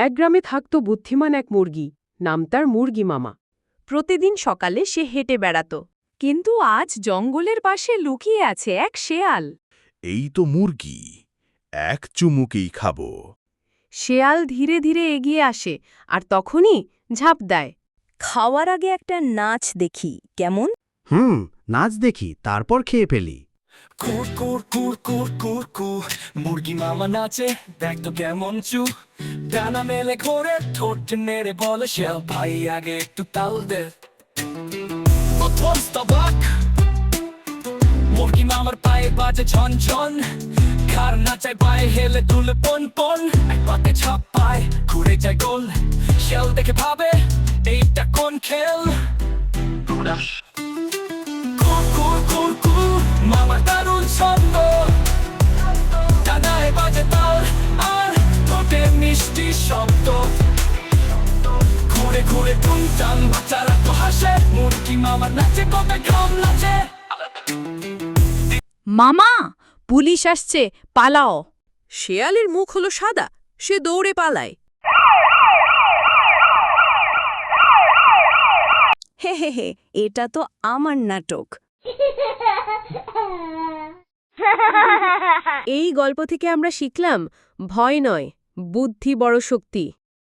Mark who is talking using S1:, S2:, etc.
S1: এক গ্রামে থাকত বুদ্ধিমান এক মুরগি, নাম তার মুরগি মামা। প্রতিদিন সকালে সে হেঁটে বেড়াত, কিন্তু আজ জঙ্গলের পাশে লুকিয়ে আছে এক শেয়াল।
S2: এই তো মুরগি, এক চুমুকেই খাবো।
S1: শেয়াল ধীরে ধীরে এগিয়ে আসে আর তখনই ঝাঁপ দেয়।
S3: খাওয়ার আগে একটা নাচ দেখি, কেমন?
S4: নাচ দেখি, তারপর খেয়ে ফেলি।
S5: কুর কুর কুর কুর কুর কুর মুরগি মামা নাচে, দেখ তো কেমন চু ডানা মেলে ঘোরে, ঠোঁট নেড়ে বলে শেল ভাই আগে একটু তাল দে। প্রথম স্তবক মুরগি মামার পায়ে বাজে ঝন ঝন, খার নাচায় পায়ে হেলে তুলে পন পন, এক পাতে ছাপ পায় ঘুরে যায় গোল। শেল দেখে ভাবে এইটা কোন খেল। কুর কুর কুর কুর মামার দারুণ ছন্দ, ডানায় বাজে তাল আর ঠোঁটে মিষ্টি শব্দ। ঘুরে ঘুরে টুনটান বাচ্চারা তো হাসে, মুরগি মামার নাচে কবে গ্রাম নাচে।
S3: মামা, পুলিশ আসছে, পালাও!
S1: শেয়ালের মুখ হলো সাদা, সে দৌড়ে পালায়।
S3: হে হে হে, এটা তো আমার নাটক।
S1: এই গল্প থেকে আমরা শিখলাম, ভয় নয়, বুদ্ধি বড় শক্তি।